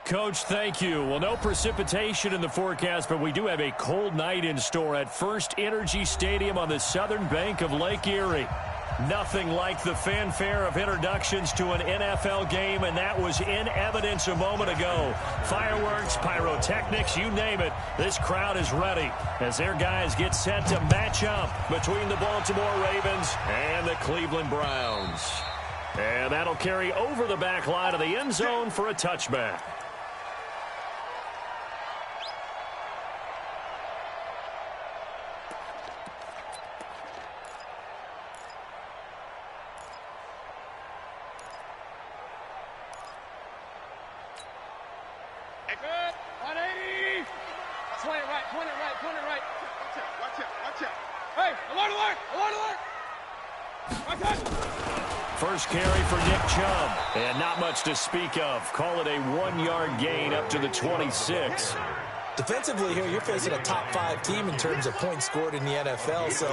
Coach, thank you. Well, no precipitation in the forecast, but we do have a cold night in store at First Energy Stadium on the southern bank of Lake Erie. Nothing like the fanfare of introductions to an NFL game, and that was in evidence a moment ago. Fireworks, pyrotechnics, you name it. This crowd is ready as their guys get set to match up between the Baltimore Ravens and the Cleveland Browns. And that'll carry over the back line of the end zone for a touchback. First carry for Nick Chubb, and not much to speak of. Call it a 1-yard gain up to the 26. Defensively here, you're facing a top 5 team in terms of points scored in the NFL. So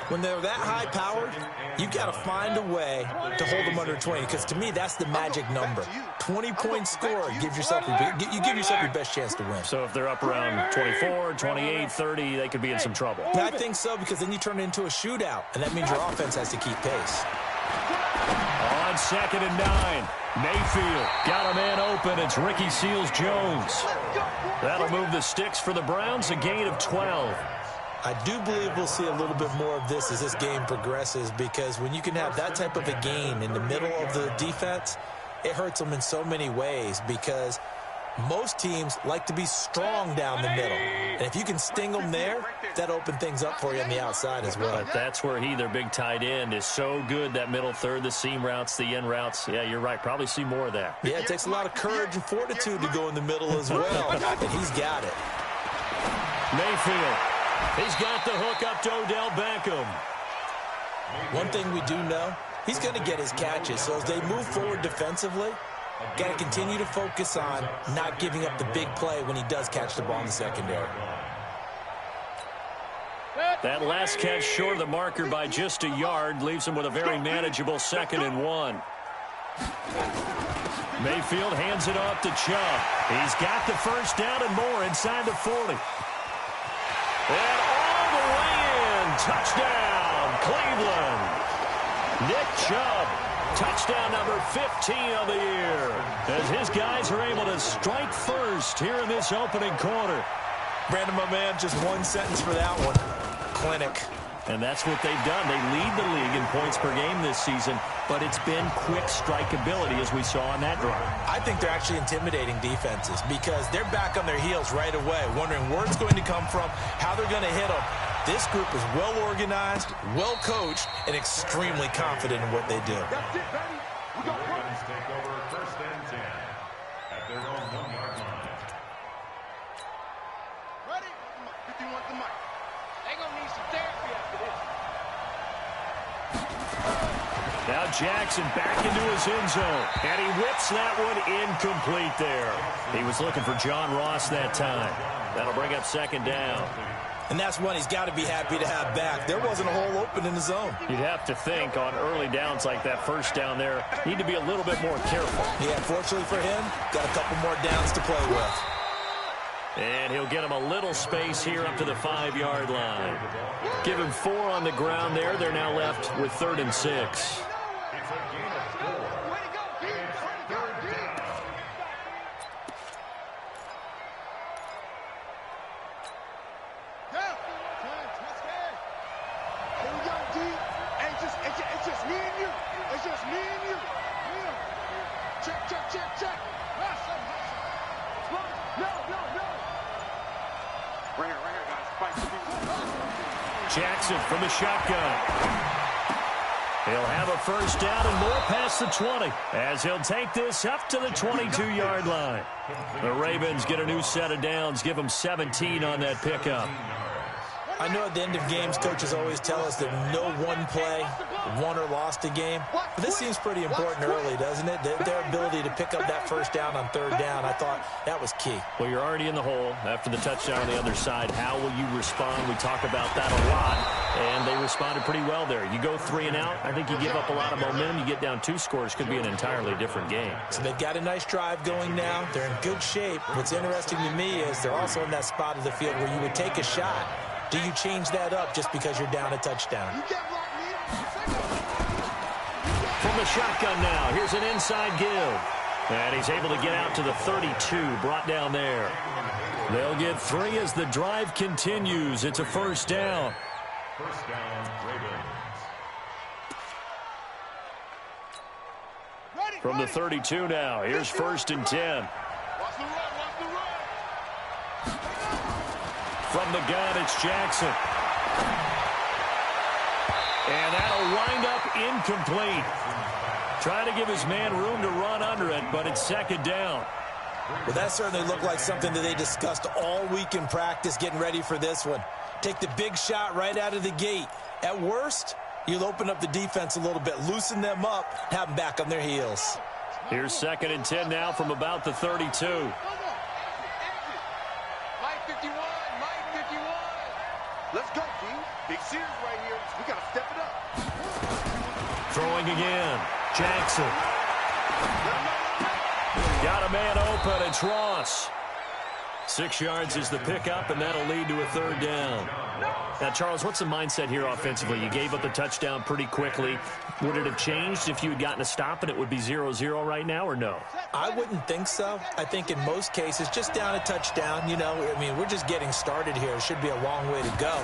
when they're that high-powered, you've got to find a way to hold them under 20. Because to me, that's the magic number. 20 points scored, you give yourself your best chance to win. So if they're up around 24, 28, 30, they could be in some trouble. I think so, because then you turn it into a shootout, and that means your offense has to keep pace. On 2nd and 9, Mayfield got a man open. It's Ricky Seals-Jones. That'll move the sticks for the Browns, a gain of 12. I do believe we'll see a little bit more of this as this game progresses, because when you can have that type of a gain in the middle of the defense, it hurts them in so many ways, because most teams like to be strong down the middle. And if you can sting them there, that opens things up for you on the outside as well. But that's where their big tight end, is so good, that middle third, the seam routes, the in routes. Yeah, you're right. Probably see more of that. Yeah, it takes a lot of courage and fortitude to go in the middle as well. And he's got it. Mayfield. He's got the hook up to Odell Beckham. One thing we do know, he's going to get his catches. So as they move forward defensively, got to continue to focus on not giving up the big play when he does catch the ball in the secondary. That last catch short of the marker by just a yard leaves him with a very manageable 2nd and 1. Mayfield hands it off to Chubb. He's got the first down and more inside the 40. And all the way in. Touchdown, Cleveland. Nick Chubb. Touchdown number 15 of the year, as his guys are able to strike first here in this opening quarter. Brandon, my man, just one sentence for that one. Clinic. And that's what they've done. They lead the league in points per game this season, but it's been quick strikeability, as we saw on that drive. I think they're actually intimidating defenses, because they're back on their heels right away, wondering where it's going to come from, how they're going to hit them. This group is well-organized, well-coached, and extremely confident in what they do. That's it, baby. We got Ravens take over 1st and 10 at their own 1-yard line. Ready? 51 the mic. They gonna need some therapy after this. Now Jackson back into his end zone, and he whips that one incomplete there. He was looking for John Ross that time. That'll bring up 2nd down. And that's one he's got to be happy to have back. There wasn't a hole open in the zone. You'd have to think on early downs like that first down there, need to be a little bit more careful. Yeah, fortunately for him, got a couple more downs to play with. And he'll get him a little space here up to the 5-yard line. Give him 4 on the ground there. They're now left with 3rd and 6. Jackson from the shotgun. He'll have a first down and more past the 20, as he'll take this up to the 22-yard line. The Ravens get a new set of downs, give them 17 on that pickup. I know at the end of games, coaches always tell us that no one play won or lost a game. But this seems pretty important early, doesn't it? Their ability to pick up that first down on third down, I thought that was key. Well, you're already in the hole after the touchdown on the other side. How will you respond? We talk about that a lot, and they responded pretty well there. You go 3 and out, I think you give up a lot of momentum. You get down 2 scores, could be an entirely different game. So they've got a nice drive going now. They're in good shape. What's interesting to me is they're also in that spot of the field where you would take a shot. Do you change that up just because you're down a touchdown? From the shotgun now, here's an inside give. And he's able to get out to the 32, brought down there. They'll get 3 as the drive continues. It's a first down. First down, Ravens. From the 32 now, here's 1st and 10. From the gun, it's Jackson. And that'll wind up incomplete. Trying to give his man room to run under it, but it's 2nd down. Well, that certainly looked like something that they discussed all week in practice getting ready for this one. Take the big shot right out of the gate. At worst, you'll open up the defense a little bit, loosen them up, have them back on their heels. Here's 2nd and 10 now from about the 32. Let's go, D. Big series right here. We got to step it up. Throwing again. Jackson. Got a man open. It's Ross. 6 yards is the pickup, and that'll lead to a 3rd down. Now, Charles, what's the mindset here offensively? You gave up the touchdown pretty quickly. Would it have changed if you had gotten a stop and it would be 0-0 right now, or no? I wouldn't think so. I think in most cases, just down a touchdown, I mean, we're just getting started here. It should be a long way to go.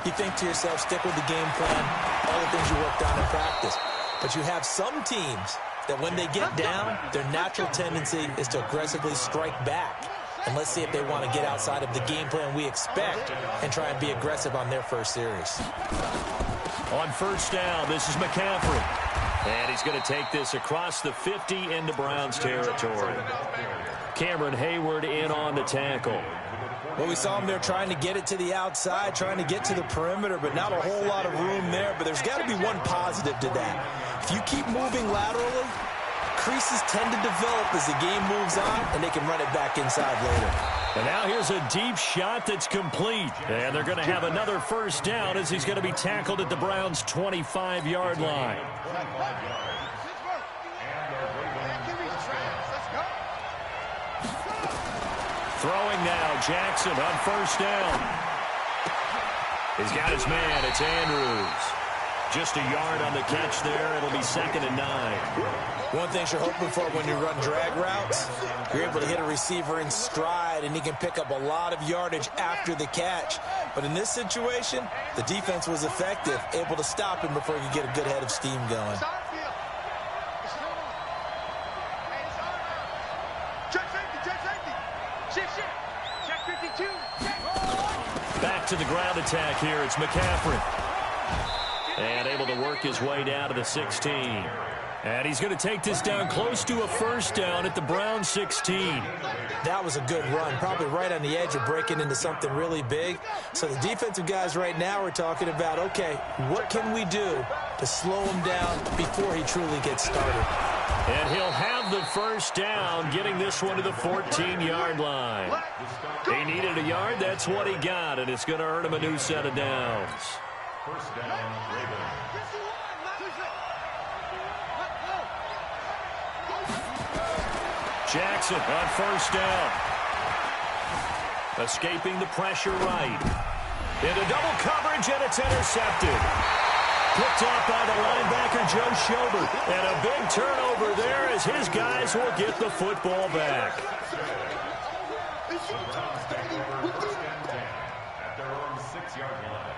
You think to yourself, stick with the game plan, all the things you worked on in practice. But you have some teams that when they get down, their natural tendency is to aggressively strike back. And let's see if they want to get outside of the game plan we expect and try and be aggressive on their first series. On 1st down, this is McCaffrey. And he's going to take this across the 50 into Browns territory. Cameron Hayward in on the tackle. Well, we saw him there trying to get it to the outside, trying to get to the perimeter, but not a whole lot of room there. But there's got to be one positive to that. If you keep moving laterally, creases tend to develop as the game moves on, and they can run it back inside later. And now here's a deep shot that's complete. And they're going to have another 1st down as he's going to be tackled at the Browns' 25-yard line. Throwing now, Jackson on 1st down. He's got his man. It's Andrews. Just a yard on the catch there. It'll be 2nd and 9. One thing you're hoping for when you run drag routes, you're able to hit a receiver in stride, and he can pick up a lot of yardage after the catch. But in this situation, the defense was effective, able to stop him before he could get a good head of steam going. Back to the ground attack here. It's McCaffrey. And able to work his way down to the 16. And he's going to take this down close to a 1st down at the Browns 16. That was a good run, probably right on the edge of breaking into something really big. So the defensive guys right now are talking about, okay, what can we do to slow him down before he truly gets started? And he'll have the 1st down, getting this one to the 14-yard line. He needed a yard. That's what he got, and it's going to earn him a new set of downs. 1st down, Ravens. Jackson on 1st down. Escaping the pressure right. Into double coverage, and it's intercepted. Picked up by the linebacker, Joe Schobert. And a big turnover there as his guys will get the football back. At their own 6-yard line.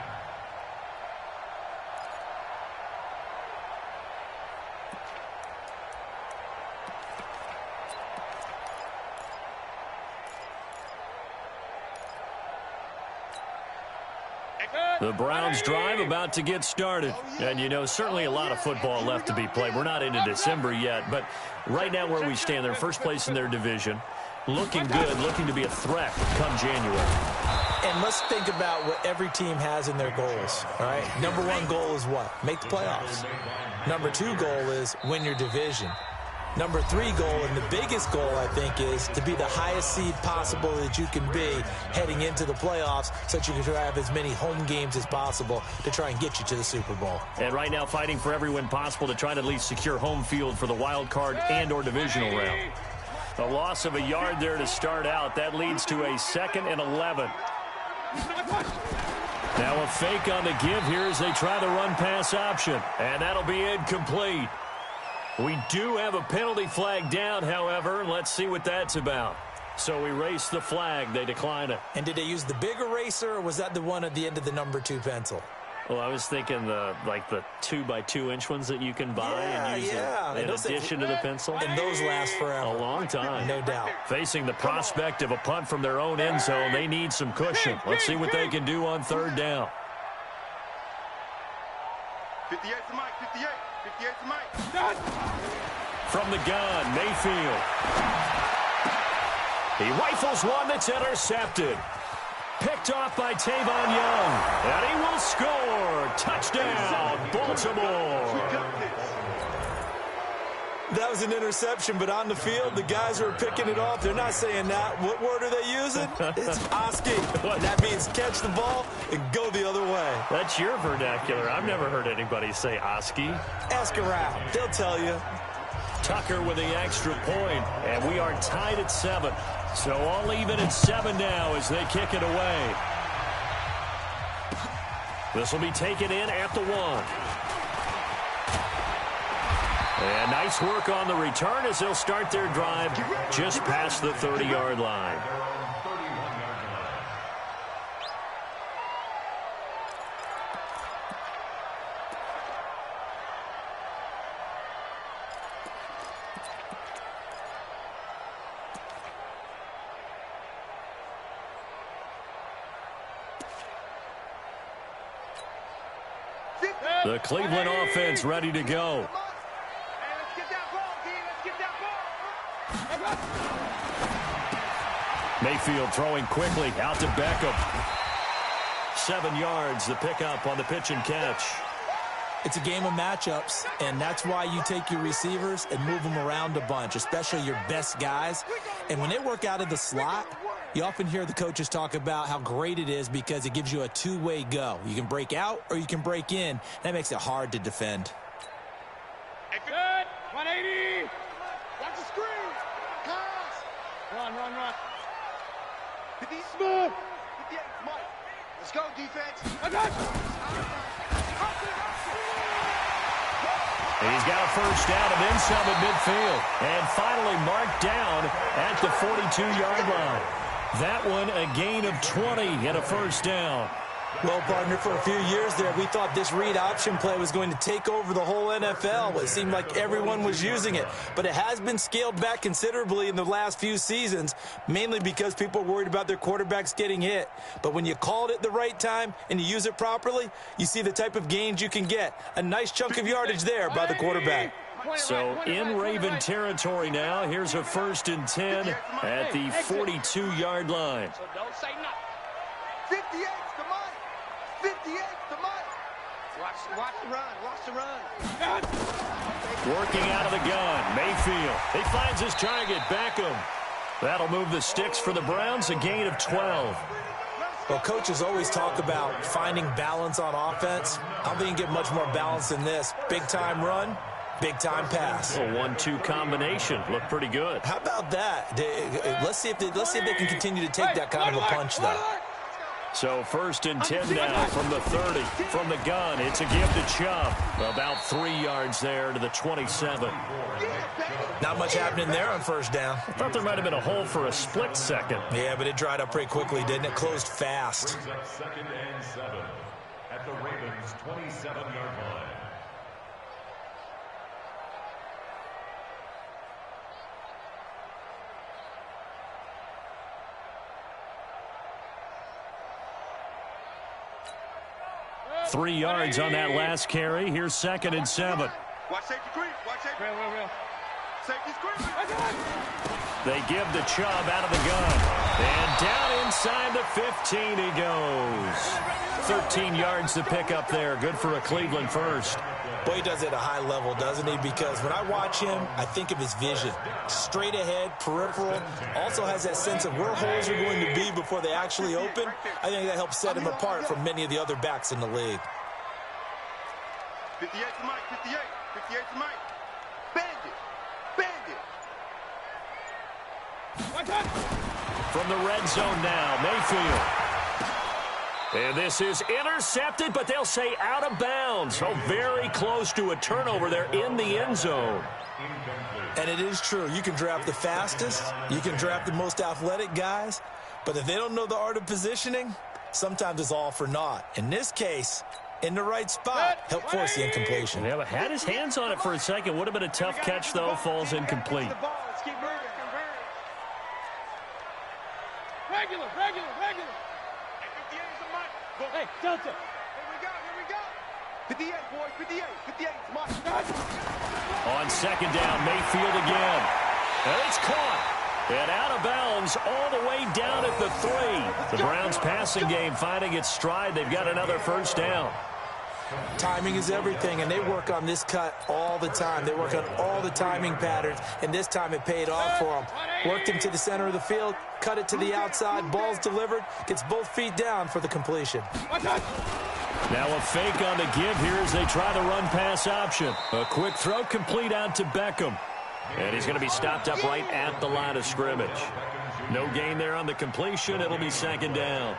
The Browns drive about to get started. And, certainly a lot of football left to be played. We're not into December yet, but right now where we stand, they're first place in their division. Looking good, looking to be a threat come January. And let's think about what every team has in their goals, all right? Number one goal is what? Make the playoffs. Number two goal is win your division. Number three goal, and the biggest goal, I think, is to be the highest seed possible that you can be heading into the playoffs so that you can have as many home games as possible to try and get you to the Super Bowl. And right now fighting for every win possible to try to at least secure home field for the wild card and or divisional round. A loss of a yard there to start out. That leads to a 2nd and 11. Now a fake on the give here as they try the run-pass option. And that'll be incomplete. We do have a penalty flag down, however. Let's see what that's about. So erase the flag. They decline it. And did they use the big eraser, or was that the one at the end of the number 2 pencil? Well, I was thinking the 2x2-inch ones that you can buy and use in addition to the pencil. And those last forever. A long time. No doubt. Facing the prospect of a punt from their own end zone, they need some cushion. Let's see what they can do on 3rd down. 58 to Mike, 58. 58 to Mike. From the gun, Mayfield. He rifles one that's intercepted. Picked off by Tavon Young. And he will score. Touchdown, Baltimore. That was an interception, but on the field, the guys who are picking it off, they're not saying that. What word are they using? It's Oski. That means catch the ball and go the other way. That's your vernacular. I've never heard anybody say Oski. Ask around. They'll tell you. Tucker with the extra point, and we are tied at 7. So all even at 7 now as they kick it away. This will be taken in at the 1. And nice work on the return as they'll start their drive just past the 30-yard line. The Cleveland offense ready to go. Mayfield throwing quickly out to Beckham. 7 yards, the pickup on the pitch and catch. It's a game of matchups, and that's why you take your receivers and move them around a bunch, especially your best guys. And when they work out of the slot, you often hear the coaches talk about how great it is because it gives you a two-way go. You can break out or you can break in. That makes it hard to defend. Good. 180. Watch the screen. Pass. Run. 50 smooth. 58, Mike. Let's go, defense. He's got a first down and then some at midfield. And finally marked down at the 42-yard line. That one a gain of 20 and a first down. Well, partner, for a few years there, we thought this read option play was going to take over the whole NFL. It seemed like everyone was using it. But it has been scaled back considerably in the last few seasons, mainly because people are worried about their quarterbacks getting hit. But when you call it at the right time and you use it properly, you see the type of gains you can get. A nice chunk of yardage there by the quarterback. So in Raven territory now, here's a 1st and 10 at the 42-yard line. So don't say nothing. 58 to Mike. 58 to Mike. Watch the run. Working out of the gun, Mayfield. He finds his target, Beckham. That'll move the sticks for the Browns, a gain of 12. Well, coaches always talk about finding balance on offense. I don't think you get much more balance than this. Big-time run, big-time pass. A 1-2 combination. Looked pretty good. How about that? Let's see if they can continue to take that kind of a punch, though. So 1st and 10 now from the 30. From the gun, it's a give to Chubb. About 3 yards there to the 27. Not much happening there on 1st down. I thought there might have been a hole for a split second. Yeah, but it dried up pretty quickly, didn't it? Closed fast. 2nd and 7 at the Ravens' 27-yard line. Three yards on that last carry. Here's 2nd and 7. Watch safety creep. Watch safety. Real. Safety screen. They give to Chubb out of the gun. And down inside the 15 he goes. 13 yards to pick up there. Good for a Cleveland first. Boy, he does it at a high level, doesn't he? Because when I watch him, I think of his vision. Straight ahead, peripheral. Also has that sense of where holes are going to be before they actually open. I think that helps set him apart from many of the other backs in the league. 58 to Mike, 58. 58 to Mike. Bandit. Bandit. From the red zone now, Mayfield. And this is intercepted, but they'll say out of bounds. So very close to a turnover there in the end zone. And it is true. You can draft the fastest. You can draft the most athletic guys. But if they don't know the art of positioning, sometimes it's all for naught. In this case, in the right spot, help force the incompletion. Yeah, but had his hands on it for a second. Would have been a tough catch, though. Falls incomplete. Regular. Hey, Delta. Here we go. 58, boys, 58. 58, Mike. On second down, Mayfield again. And it's caught. And out of bounds all the way down at the 3. The Browns passing game finding its stride. They've got another first down. Timing is everything, and they work on this cut all the time. They work on all the timing patterns, and this time it paid off for them. Worked him to the center of the field, cut it to the outside, ball's delivered, gets both feet down for the completion. Now a fake on the give here as they try the run-pass option. A quick throw complete out to Beckham. And he's going to be stopped up right at the line of scrimmage. No gain there on the completion. It'll be second down.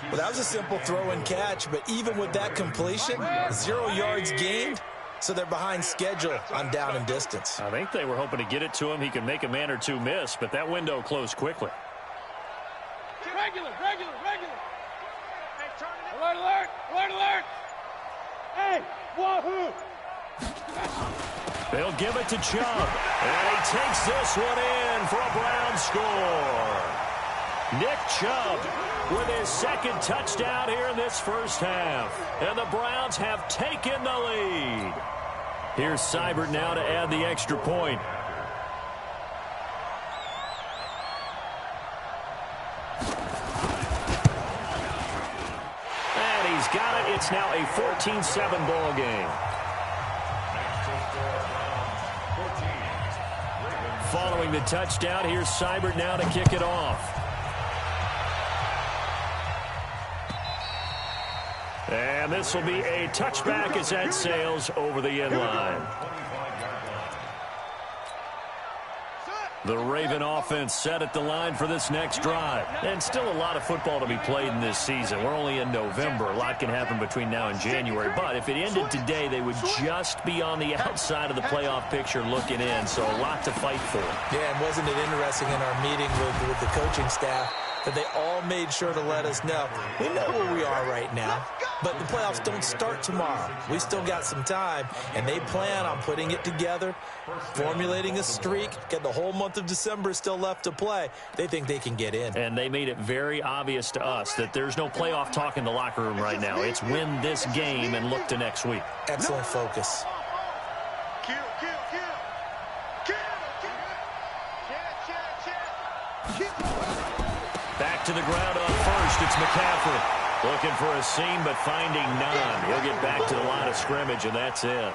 Well, that was a simple throw and catch, but even with that completion, 0 yards gained, so they're behind schedule on down and distance. I think they were hoping to get it to him. He could make a man or two miss, but that window closed quickly. Regular. Alert. Hey, wahoo. They'll give it to Chubb, and he takes this one in for a Browns score. Nick Chubb with his second touchdown here in this first half. And the Browns have taken the lead. Here's Seibert now to add the extra point. And he's got it. It's now a 14-7 ball game. Following the touchdown, here's Seibert now to kick it off. And this will be a touchback as that sails over the end line. The Raven offense set at the line for this next drive. And still a lot of football to be played in this season. We're only in November. A lot can happen between now and January. But if it ended today, they would just be on the outside of the playoff picture looking in. So a lot to fight for. Yeah, and wasn't it interesting in our meeting with the coaching staff that they all made sure to let us know, we know where we are right now, but the playoffs don't start tomorrow. We still got some time, and they plan on putting it together, formulating a streak, get the whole month of December still left to play. They think they can get in. And they made it very obvious to us that there's no playoff talk in the locker room right now. It's win this game and look to next week. Excellent focus. Back to the ground on first. It's McCaffrey. Looking for a seam, but finding none. He'll get back to the line of scrimmage, and that's it.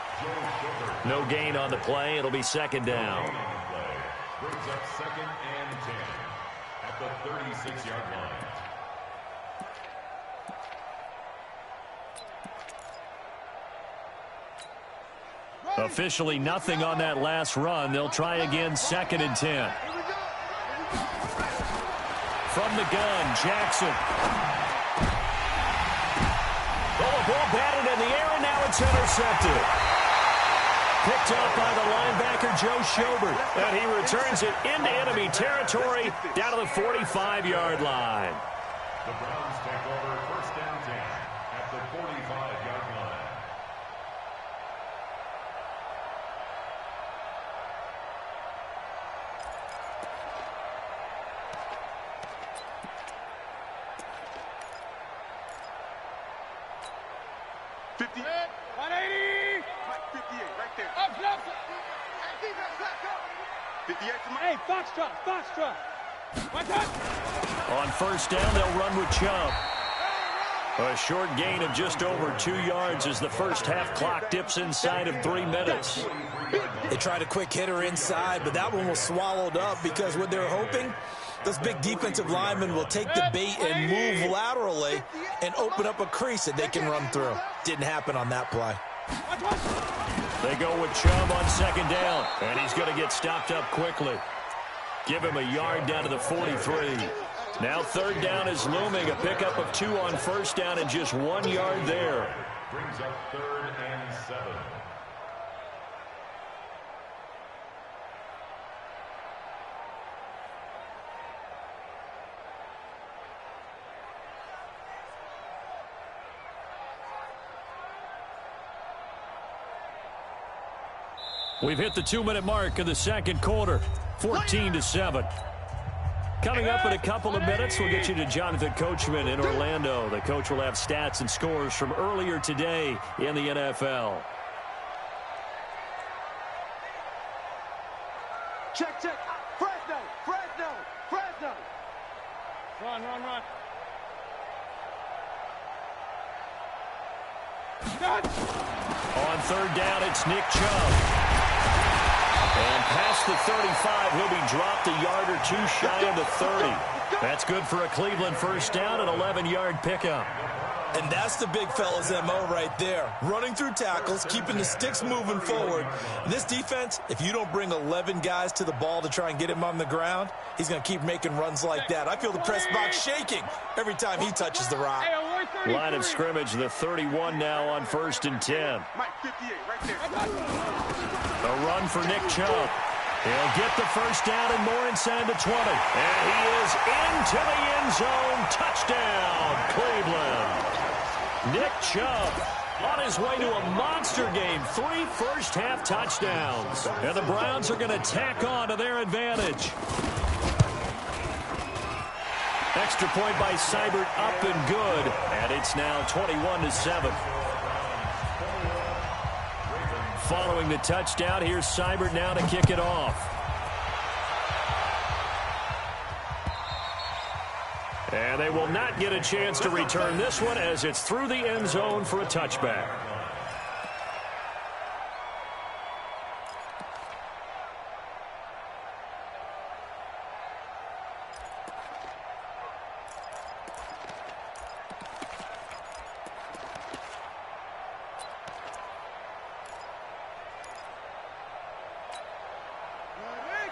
No gain on the play. It'll be second down. Brings up second and 10 at the 36-yard line. Officially nothing on that last run. They'll try again second and 10. From the gun, Jackson. Oh, a ball batted in the air, and now it's intercepted. Picked up by the linebacker, Joe Schobert. And he returns it into enemy territory down to the 45-yard line. The Browns take over first and 10 at the 45-yard line. Hey, Foxtrot. My touch. On first down, they'll run with Chubb. A short gain of just over 2 yards as the first half clock dips inside of 3 minutes. They tried a quick hitter inside, but that one was swallowed up because what they're hoping, those big defensive linemen will take the bait and move laterally and open up a crease that they can run through. Didn't happen on that play. They go with Chubb on second down, and he's going to get stopped up quickly. Give him a yard down to the 43. Now third down is looming, a pickup of 2 on first down and just 1 yard there. Brings up 3rd and 7. We've hit the 2-minute mark of the second quarter, 14-7. Coming up in a couple of minutes, we'll get you to Jonathan Coachman in Orlando. The coach will have stats and scores from earlier today in the NFL. Check, check. Fresno, Fresno, Fresno. Run, run, run. On third down, it's Nick Chubb. And past the 35, he'll be dropped a yard or 2 shy of the 30. That's good for a Cleveland first down, an 11-yard pickup. And that's the big fella's MO right there. Running through tackles, keeping the sticks moving forward. This defense, if you don't bring 11 guys to the ball to try and get him on the ground, he's going to keep making runs like that. I feel the press box shaking every time he touches the rock. Line of scrimmage, the 31 now on 1st and 10. Mike, 58, right there. A run for Nick Chubb. He'll get the first down and more inside the 20. And he is into the end zone. Touchdown, Cleveland. Nick Chubb on his way to a monster game. 3 first-half touchdowns. And the Browns are going to tack on to their advantage. Extra point by Seibert up and good. And it's now 21-7. Following the touchdown, here's Seibert now to kick it off. And they will not get a chance to return this one as it's through the end zone for a touchback.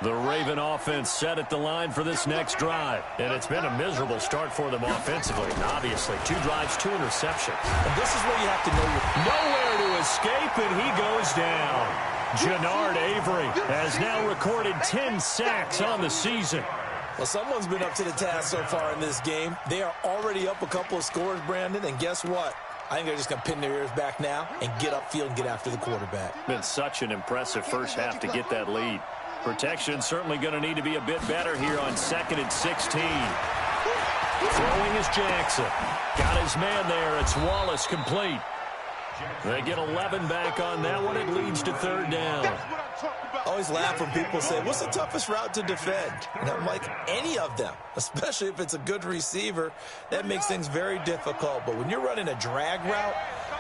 The Raven offense set at the line for this next drive. And it's been a miserable start for them offensively. And obviously, 2 drives, 2 interceptions. And this is where you have to know nowhere to escape, and he goes down. Jannard Avery has now recorded 10 sacks on the season. Well, someone's been up to the task so far in this game. They are already up a couple of scores, Brandon, and guess what? I think they're just going to pin their ears back now and get upfield and get after the quarterback. Been such an impressive first half to get that lead. Protection certainly going to need to be a bit better here on 2nd and 16. Throwing is Jackson. Got his man there. It's Wallace complete. They get 11 back on that one. It leads to 3rd down. I always laugh when people say, what's the toughest route to defend? And I'm like, any of them, especially if it's a good receiver. That makes things very difficult. But when you're running a drag route,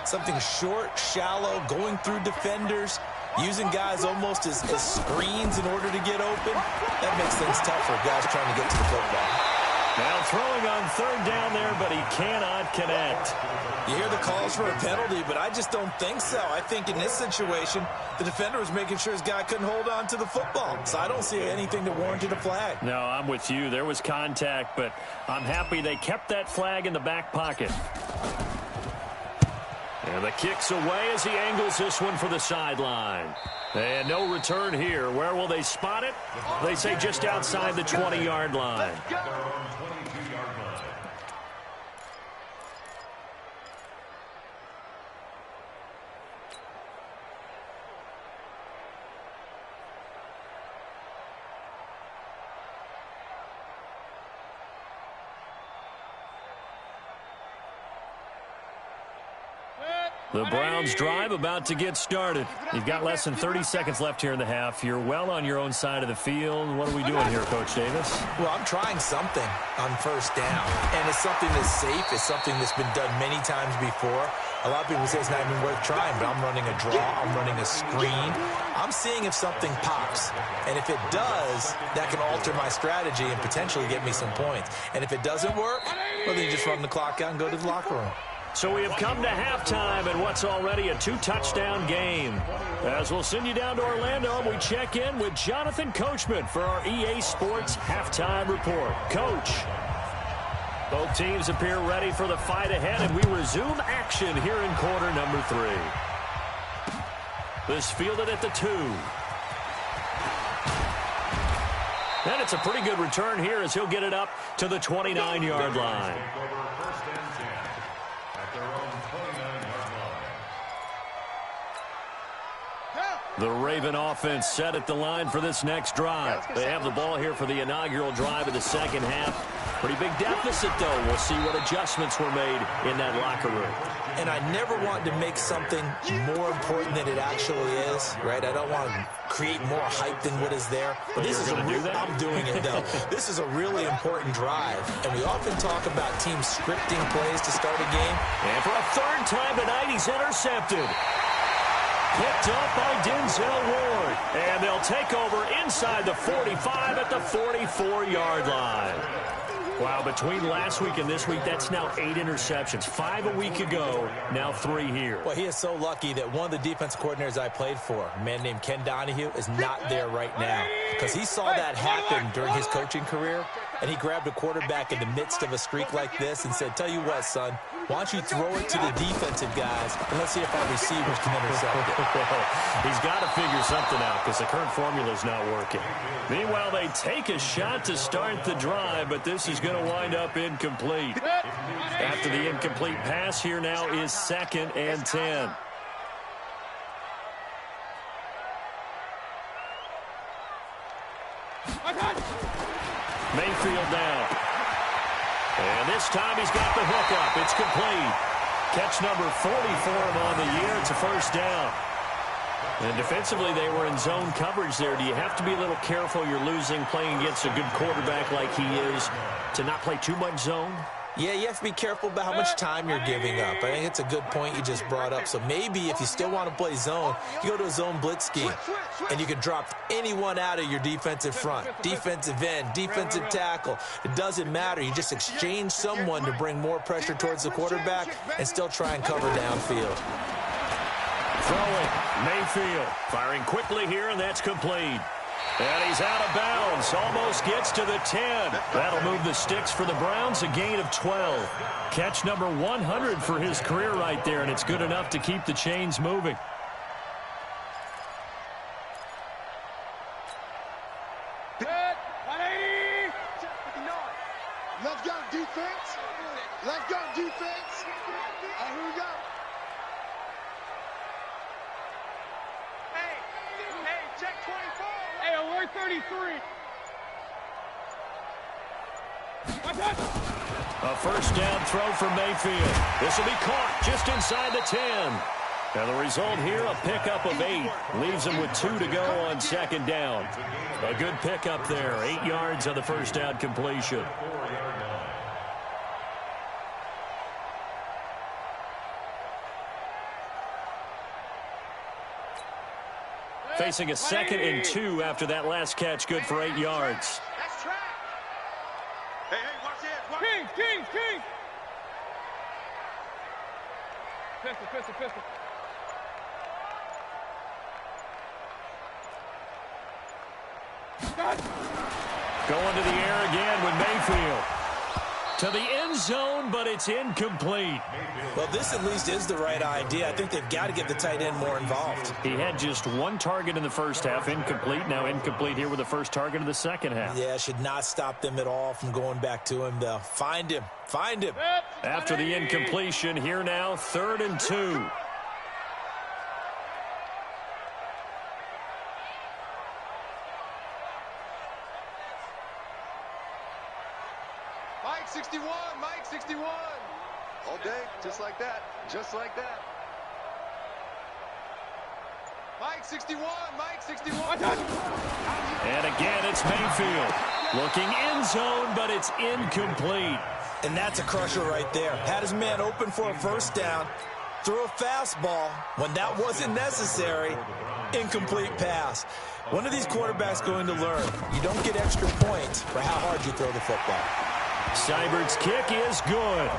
something short, shallow, going through defenders, using guys almost as screens in order to get open, that makes things tough for guys trying to get to the football. Now throwing on 3rd down there, but he cannot connect. You hear the calls for a penalty, but I just don't think so. I think in this situation, the defender was making sure his guy couldn't hold on to the football. So I don't see anything that warranted a flag. No, I'm with you. There was contact, but I'm happy they kept that flag in the back pocket. And the kick's away as he angles this one for the sideline. And no return here. Where will they spot it? They say just outside the 20-yard line. The Browns drive about to get started. You've got less than 30 seconds left here in the half. You're well on your own side of the field. What are we doing here, Coach Davis? Well, I'm trying something on first down, and it's something that's safe. It's something that's been done many times before. A lot of people say it's not even worth trying, but I'm running a draw. I'm running a screen. I'm seeing if something pops, and if it does, that can alter my strategy and potentially get me some points. And if it doesn't work, well, then you just run the clock out and go to the locker room. So we have come to halftime in what's already a 2-touchdown game. As we'll send you down to Orlando, we check in with Jonathan Coachman for our EA Sports Halftime Report. Coach, both teams appear ready for the fight ahead, and we resume action here in quarter number 3. This fielded at the 2. And it's a pretty good return here as he'll get it up to the 29-yard line. The Raven offense set at the line for this next drive. They have the ball here for the inaugural drive of the second half. Pretty big deficit, though. We'll see what adjustments were made in that locker room. And I never want to make something more important than it actually is, right? I don't want to create more hype than what is there. But this is I'm doing it, though. This is a really important drive. And we often talk about teams scripting plays to start a game. And for a third time tonight, he's intercepted. Picked up by Denzel Ward. And they'll take over inside the 45 at the 44-yard line. Wow, between last week and this week, that's now 8 interceptions. 5 a week ago, now 3 here. Well, he is so lucky that one of the defense coordinators I played for, a man named Ken Donahue, is not there right now. Because he saw that happen during his coaching career, and he grabbed a quarterback in the midst of a streak like this and said, tell you what, son, why don't you throw it to the defensive guys, and let's see if our receivers can intercept it. He's got to figure something out because the current formula is not working. Meanwhile, they take a shot to start the drive, but this is going to wind up incomplete. After the incomplete pass, here now is 2nd and 10. Mayfield now. And this time he's got the hook up. It's complete. Catch number 40 for him on the year. It's a first down. And defensively, they were in zone coverage there. Do you have to be a little careful? You're losing playing against a good quarterback like he is to not play too much zone? Yeah, you have to be careful about how much time you're giving up. I think it's a good point you just brought up. So maybe if you still want to play zone, you go to a zone blitz scheme, and you can drop anyone out of your defensive front, defensive end, defensive tackle. It doesn't matter. You just exchange someone to bring more pressure towards the quarterback and still try and cover downfield. Throwing, Mayfield firing quickly here, and that's complete. And he's out of bounds. Almost gets to the 10. That'll move the sticks for the Browns, a gain of 12. Catch number 100 for his career right there, and it's good enough to keep the chains moving. Let's go, defense. Let's go, defense. All right, here we go. Hey, check 24. Hey, alert 33. A first down throw for Mayfield. This will be caught just inside the 10. Now the result here, a pickup of 8. Leaves him with 2 to go on 2nd down. A good pickup there. 8 yards on the first down completion. Facing a 2nd and 2 after that last catch, good for 8 yards. That's track. Hey, watch this. King. Pistol. Going to the air again with Mayfield. To the end zone, but it's incomplete. Well, this at least is the right idea. I think they've got to get the tight end more involved. He had just 1 target in the first half, incomplete. Now incomplete here with the first target of the second half. Yeah, should not stop them at all from going back to him, though. Find him. After the incompletion, here now, 3rd and 2. Mike 61. All day, just like that. Mike 61, Mike 61. And again, it's Mayfield. Looking end zone, but it's incomplete. And that's a crusher right there. Had his man open for a first down. Threw a fastball when that wasn't necessary. Incomplete pass. One of these quarterbacks going to learn. You don't get extra points for how hard you throw the football. Seibert's kick is good.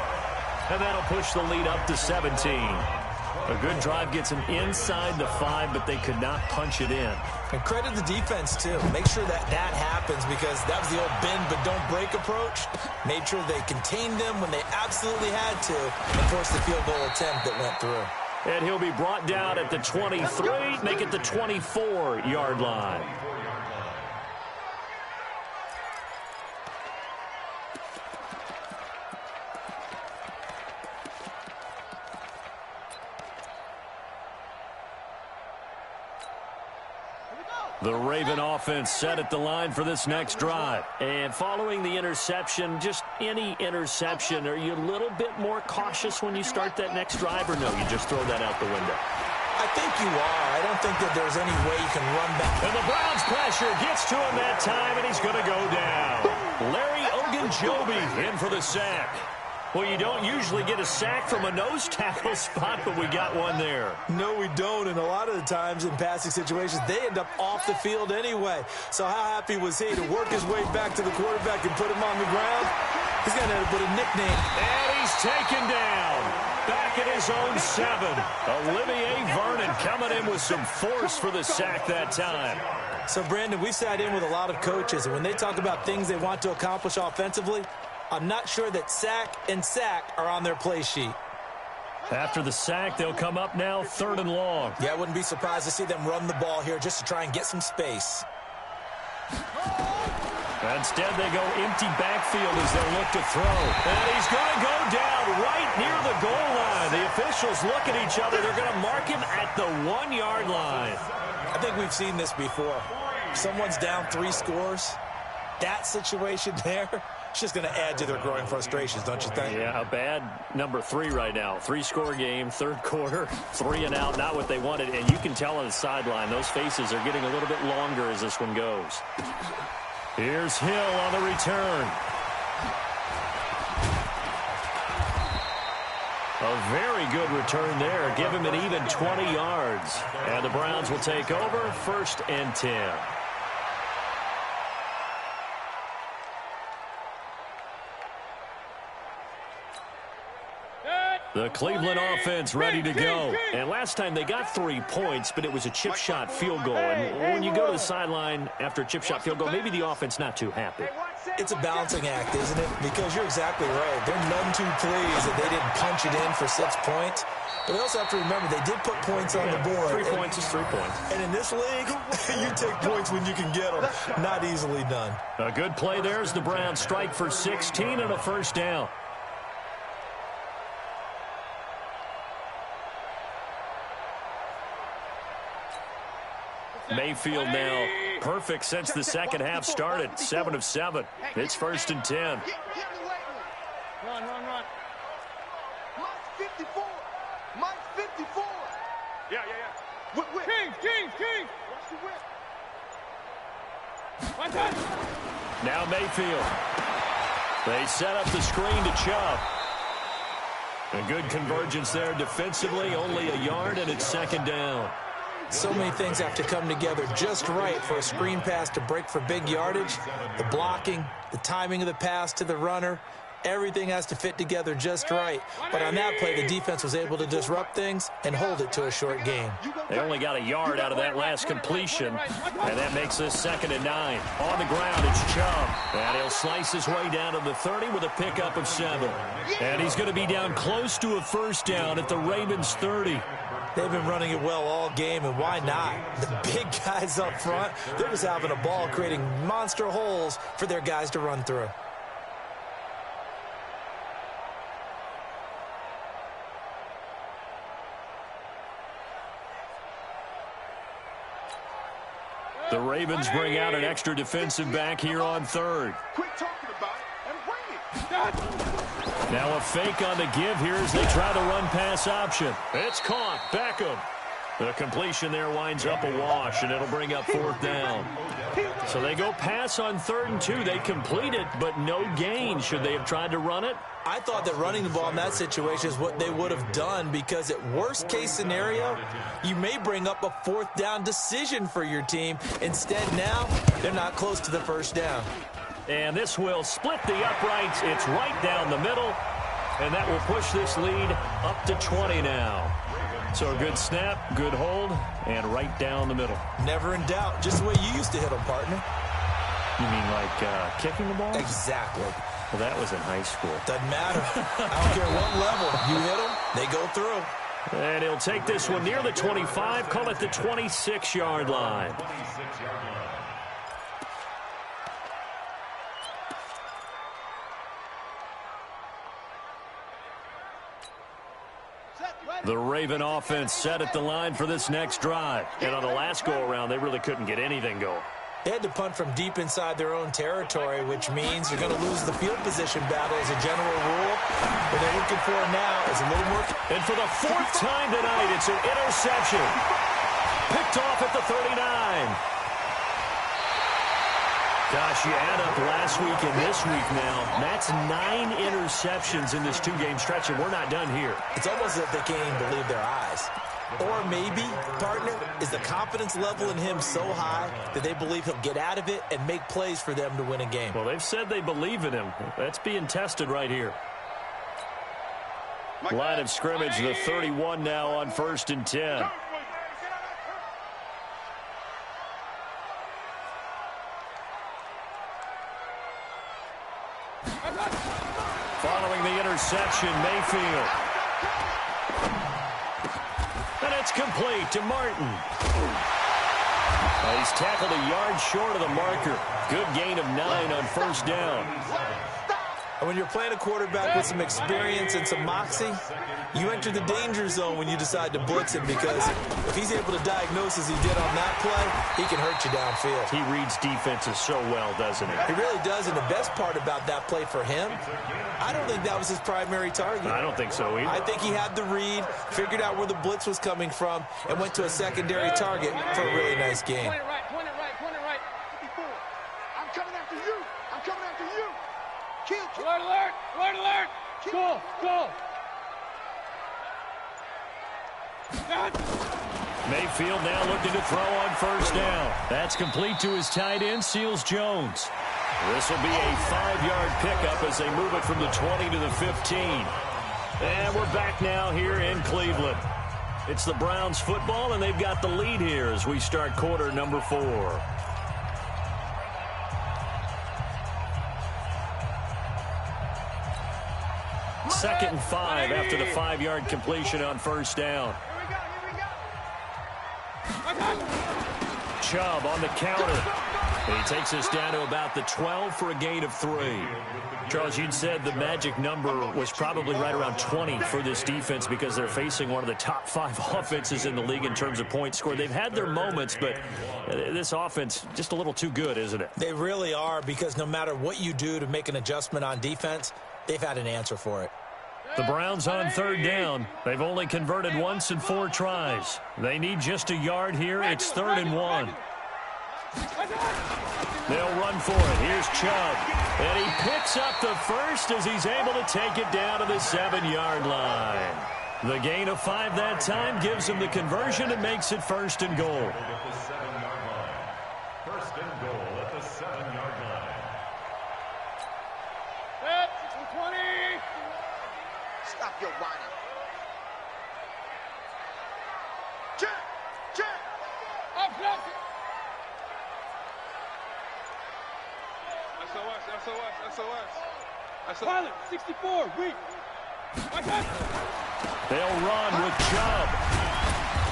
And that'll push the lead up to 17. A good drive gets them inside the 5, but they could not punch it in. And credit the defense, too. Make sure that happens because that was the old bend but don't break approach. Made sure they contained them when they absolutely had to and forced the field goal attempt that went through. And he'll be brought down at the 23, make it the 24-yard line. The Raven offense set at the line for this next drive. And following the interception, just any interception, are you a little bit more cautious when you start that next drive, or no, you just throw that out the window? I think you are. I don't think that there's any way you can run back. And the Browns pressure gets to him that time, and he's going to go down. Larry Ogunjobi in for the sack. Well, you don't usually get a sack from a nose tackle spot, but we got one there. No, we don't, and a lot of the times in passing situations, they end up off the field anyway. So how happy was he to work his way back to the quarterback and put him on the ground? He's going to have to put a nickname. And he's taken down. Back at his own 7. Olivier Vernon coming in with some force for the sack that time. So, Brandon, we've sat in with a lot of coaches, and when they talk about things they want to accomplish offensively, I'm not sure that sack and sack are on their play sheet. After the sack, they'll come up now 3rd and long. Yeah, I wouldn't be surprised to see them run the ball here just to try and get some space. Instead, they go empty backfield as they look to throw. And he's going to go down right near the goal line. The officials look at each other. They're going to mark him at the 1-yard line. I think we've seen this before. Someone's down 3 scores. That situation there, it's just going to add to their growing frustrations, don't you think? Yeah, a bad number 3 right now. 3-score game, 3rd quarter, 3 and out, not what they wanted. And you can tell on the sideline, those faces are getting a little bit longer as this one goes. Here's Hill on the return. A very good return there. Give him an even 20 yards. And the Browns will take over 1st and 10. The Cleveland offense ready to go. And last time they got 3 points, but it was a chip shot field goal. And when you go to the sideline after a chip shot field goal, maybe the offense not too happy. It's a balancing act, isn't it? Because you're exactly right. They're none too pleased that they didn't punch it in for 6 points. But they also have to remember they did put points on the board. 3 points is 3 points. And in this league, you take points when you can get them. Not easily done. A good play there as the Browns strike for 16 and a 1st down. Mayfield now perfect since the second half started. 7 of 7. It's 1st and 10. Run. Mike 54. Mike 54. Yeah. Whip. King. Watch the whip. Now Mayfield. They set up the screen to Chubb. A good convergence there defensively. Only a yard, and it's 2nd down. So many things have to come together just right for a screen pass to break for big yardage. The blocking, the timing of the pass to the runner, everything has to fit together just right. But on that play, the defense was able to disrupt things and hold it to a short game. They only got a yard out of that last completion, and that makes this 2nd and 9. On the ground, it's Chubb. And he'll slice his way down to the 30 with a pickup of 7. And he's going to be down close to a 1st down at the Ravens' 30. They've been running it well all game, and why not? The big guys up front, they're just having a ball, creating monster holes for their guys to run through. The Ravens bring out an extra defensive back here on 3rd. Quit talking about it and bring it. Now a fake on the give here as they try the run-pass option. It's caught. Beckham. The completion there winds up a wash, and it'll bring up 4th down. So they go pass on 3rd and 2. They complete it, but no gain. Should they have tried to run it? I thought that running the ball in that situation is what they would have done, because at worst case scenario, you may bring up a 4th down decision for your team. Instead, now they're not close to the 1st down. And this will split the uprights. It's right down the middle, and that will push this lead up to 20 now. So a good snap, good hold, and right down the middle. Never in doubt. Just the way you used to hit them, partner. You mean like kicking the ball? Exactly. Well, that was in high school. Doesn't matter. I don't care what level. You hit them, they go through. And he'll take this one near the 25, call it the 26-yard line. The Raven offense set at the line for this next drive. And on the last go-around, they really couldn't get anything going. They had to punt from deep inside their own territory, which means you're going to lose the field position battle as a general rule. What they're looking for now is a little more. And for the 4th time tonight, it's an interception. Picked off at the 39. Gosh, you add up last week and this week now. That's 9 interceptions in this 2-game stretch, and we're not done here. It's almost as if they can't even believe their eyes. Or maybe, partner, is the confidence level in him so high that they believe he'll get out of it and make plays for them to win a game. Well, they've said they believe in him. That's being tested right here. Line of scrimmage, the 31 now on 1st and 10. Following the interception, Mayfield. And it's complete to Martin. He's tackled a yard short of the marker. Good gain of 9 on 1st down. And when you're playing a quarterback with some experience and some moxie, you enter the danger zone when you decide to blitz him, because if he's able to diagnose as he did on that play, he can hurt you downfield. He reads defenses so well, doesn't he? He really does, and the best part about that play for him, I don't think that was his primary target. I don't think so either. I think he had the read, figured out where the blitz was coming from, and went to a secondary target for a really nice game. Point it right, point it right, point it right. 54. I'm coming after you. I'm coming after you. Kill. Alert, alert, alert, alert. Go, go. Mayfield now looking to throw on 1st down. That's complete to his tight end, Seals Jones. This will be a 5-yard pickup as they move it from the 20 to the 15. And we're back now here in Cleveland. It's the Browns football, and they've got the lead here as we start quarter number 4. Second and 5 after the 5-yard completion on 1st down. Chubb on the counter. And he takes us down to about the 12 for a gain of 3. Charles, you'd said the magic number was probably right around 20 for this defense because they're facing one of the top 5 offenses in the league in terms of points scored. They've had their moments, but this offense just a little too good, isn't it? They really are, because no matter what you do to make an adjustment on defense, they've had an answer for it. The Browns on 3rd down. They've only converted once in 4 tries. They need just a yard here. It's 3rd and 1. They'll run for it. Here's Chubb. And he picks up the first as he's able to take it down to the 7-yard line. The gain of 5 that time gives him the conversion and makes it 1st and goal. 1st and goal at the 7-yard line. Set, 20. Stop your whining. Check, check. Up, up. SOS. Pilot, 64, weak. They'll run with Chubb.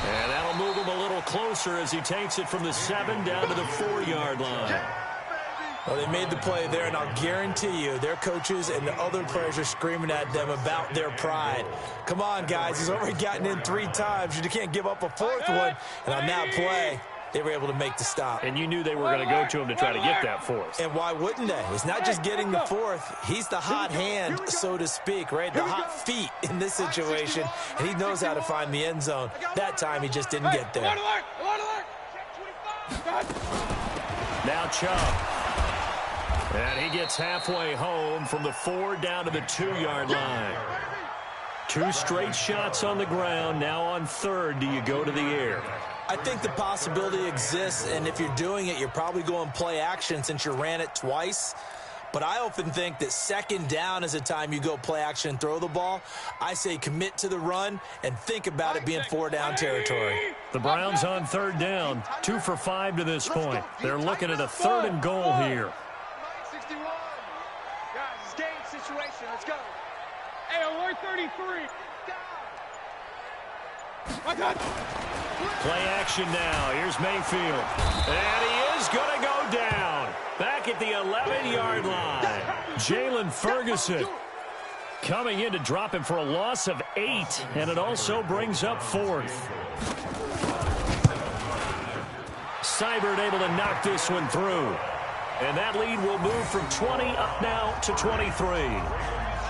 And that'll move him a little closer as he takes it from the 7 down to the 4-yard line. Well, they made the play there, and I'll guarantee you their coaches and the other players are screaming at them about their pride. Come on, guys. He's already gotten in 3 times. You can't give up a 4th one. And on that play, they were able to make the stop. And you knew they were going to go to him to try to get that fourth. And why wouldn't they? It's not just getting the fourth. He's the hot hand, so to speak, right? The hot feet in this situation. And he knows how to find the end zone. That time, he just didn't get there. Now Chubb. And he gets halfway home from the 4 down to the 2-yard line. 2 straight shots on the ground. Now on 3rd, do you go to the air? I think the possibility exists, and if you're doing it, you're probably going play action since you ran it twice. But I often think that 2nd down is a time you go play action and throw the ball. I say commit to the run and think about it being 4-down territory. The Browns on 3rd down, 2 for 5 to this point. They're looking at a 3rd and goal here. 61. Guys, it's game situation. Let's go. Hey, alert 33. Play action now. Here's Mayfield. And he is going to go down. Back at the 11-yard line. Jalen Ferguson coming in to drop him for a loss of 8. And it also brings up 4th. Seibert able to knock this one through. And that lead will move from 20 up now to 23.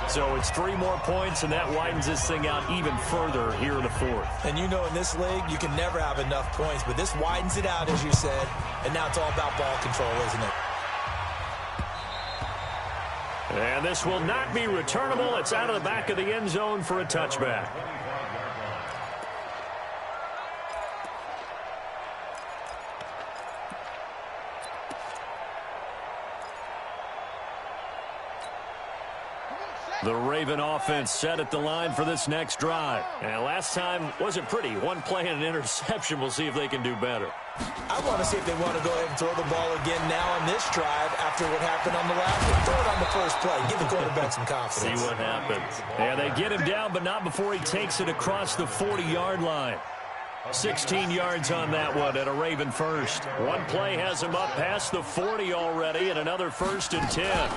So it's 3 more points, and that widens this thing out even further here in the 4th. And you know in this league, you can never have enough points, but this widens it out, as you said, and now it's all about ball control, isn't it? And this will not be returnable. It's out of the back of the end zone for a touchback. The Raven offense set at the line for this next drive. And last time wasn't pretty. 1 play and an interception. We'll see if they can do better. I want to see if they want to go ahead and throw the ball again now on this drive after what happened on the last one. Throw it on the first play. Give the quarterback some confidence. See what happens. Yeah, they get him down, but not before he takes it across the 40-yard line. 16 yards on that one at a Raven first. 1 play has him up past the 40 already, and another 1st and 10.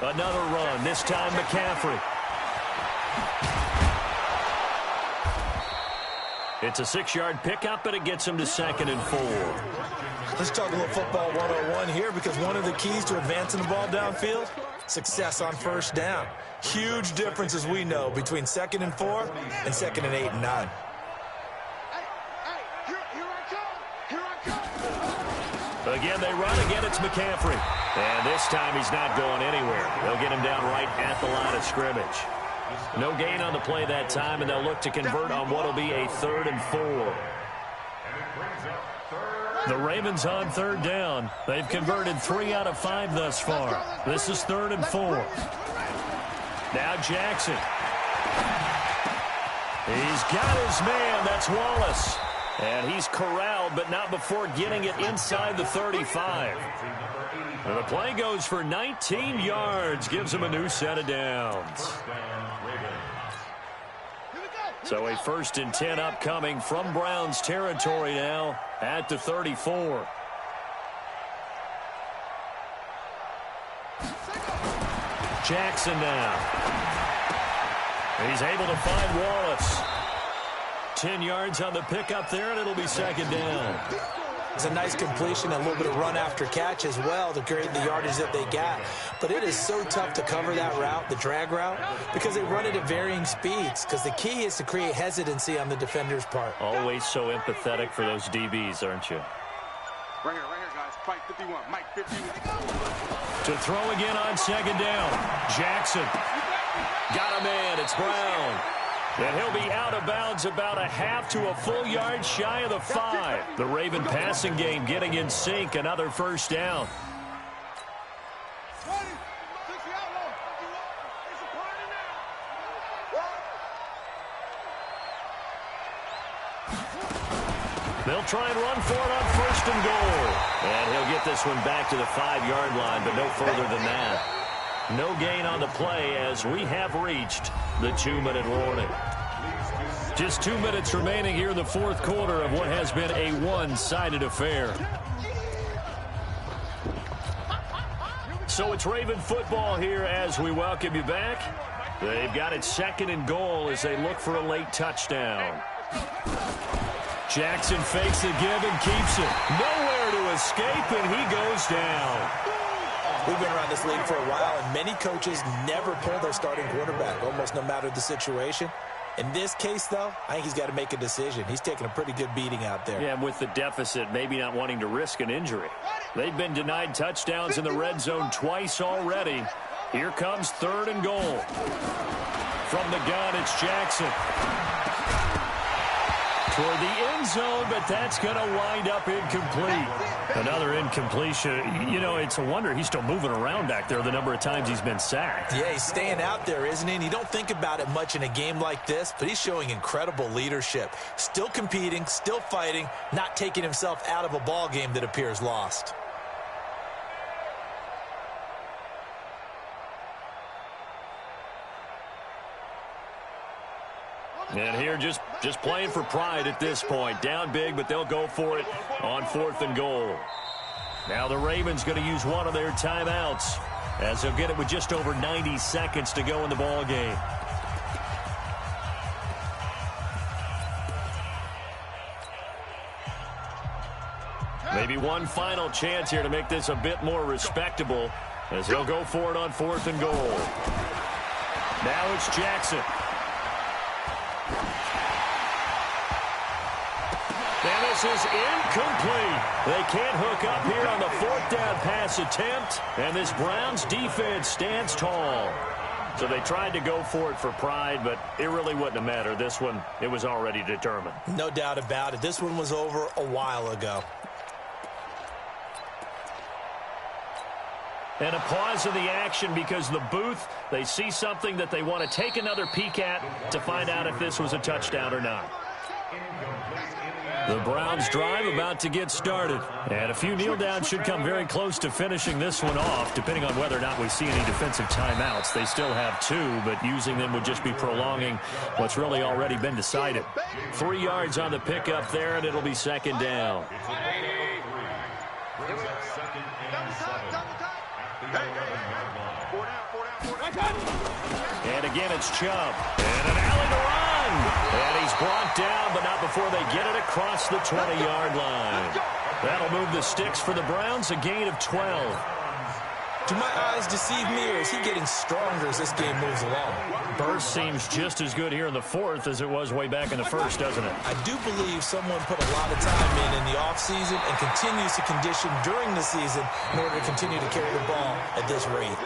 Another run, this time McCaffrey. It's a 6-yard pickup, and it gets him to 2nd and 4. Let's talk a little football 101 here, because one of the keys to advancing the ball downfield, success on 1st down. Huge difference, as we know, between 2nd and 4 and 2nd and 8 and 9. Again, they run. Again, it's McCaffrey. And this time he's not going anywhere. They'll get him down right at the line of scrimmage. No gain on the play that time, and they'll look to convert on what will be a 3rd and 4. The Ravens on 3rd down. They've converted 3 out of 5 thus far. This is 3rd and 4. Now Jackson. He's got his man. That's Wallace. And he's corralled, but not before getting it inside the 35. And the play goes for 19 yards, gives him a new set of downs. So a 1st and 10 upcoming from Browns territory now at the 34. Jackson now. He's able to find Wallace. 10 yards on the pickup there, and it'll be 2nd down. It's a nice completion, a little bit of run after catch as well to create the yardage that they got. But it is so tough to cover that route, the drag route, because they run it at varying speeds. Because the key is to create hesitancy on the defender's part. Always so empathetic for those DBs, aren't you? Right here, guys. Mike 51. Mike 51. To throw again on 2nd down. Jackson. Got a man. It's Brown. And he'll be out of bounds about a half to a full yard shy of the 5. The Raven passing game getting in sync. Another 1st down. They'll try and run for it on 1st and goal. And he'll get this one back to the 5-yard line, but no further than that. No gain on the play as we have reached the 2-minute warning. Just 2 minutes remaining here in the 4th quarter of what has been a one-sided affair. So it's Raven football here as we welcome you back. They've got it 2nd and goal as they look for a late touchdown. Jackson fakes the give and keeps it. Nowhere to escape, and he goes down. We've been around this league for a while, and many coaches never pull their starting quarterback, almost no matter the situation. In this case, though, I think he's got to make a decision. He's taking a pretty good beating out there. Yeah, and with the deficit, maybe not wanting to risk an injury. They've been denied touchdowns in the red zone twice already. Here comes 3rd and goal. From the gun, it's Jackson. Toward the end zone, but that's going to wind up incomplete. Another incompletion. You know, it's a wonder he's still moving around back there the number of times he's been sacked. Yeah, he's staying out there, isn't he? And you don't think about it much in a game like this, but he's showing incredible leadership. Still competing, still fighting, not taking himself out of a ball game that appears lost. And here just playing for pride at this point. Down big, but they'll go for it on 4th and goal. Now the Ravens going to use one of their timeouts as they'll get it with just over 90 seconds to go in the ball game. Maybe one final chance here to make this a bit more respectable as they'll go for it on 4th and goal. Now it's Jackson. And this is incomplete. They can't hook up here on the 4th down pass attempt, and this Browns defense stands tall. So they tried to go for it for pride, but it really wouldn't have mattered. This one, it was already determined. No doubt about it. This one was over a while ago. And a pause in the action because the booth, they see something that they want to take another peek at to find out if this was a touchdown or not. The Browns drive about to get started. And a few kneel downs should come very close to finishing this one off, depending on whether or not we see any defensive timeouts. They still have 2, but using them would just be prolonging what's really already been decided. 3 yards on the pickup there, and it'll be 2nd down. And again, it's Chubb. And an alley to run. And he's brought down, but not before they get it across the 20-yard line. That'll move the sticks for the Browns, a gain of 12. Do my eyes deceive me, or is he getting stronger as this game moves along? Burst seems just as good here in the 4th as it was way back in the 1st, doesn't it? I do believe someone put a lot of time in the offseason and continues to condition during the season in order to continue to carry the ball at this rate.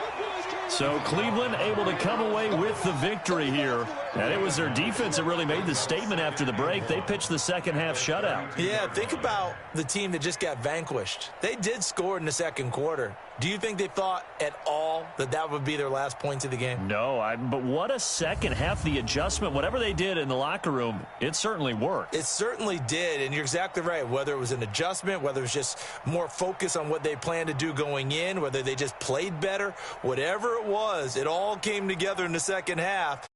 So Cleveland able to come away with the victory here. And it was their defense that really made the statement after the break. They pitched the second-half shutout. Yeah, think about the team that just got vanquished. They did score in the 2nd quarter. Do you think they thought at all that that would be their last points of the game? No, but what a second half. The adjustment, whatever they did in the locker room, it certainly worked. It certainly did, and you're exactly right. Whether it was an adjustment, whether it was just more focus on what they planned to do going in, whether they just played better, whatever it was, it all came together in the second half.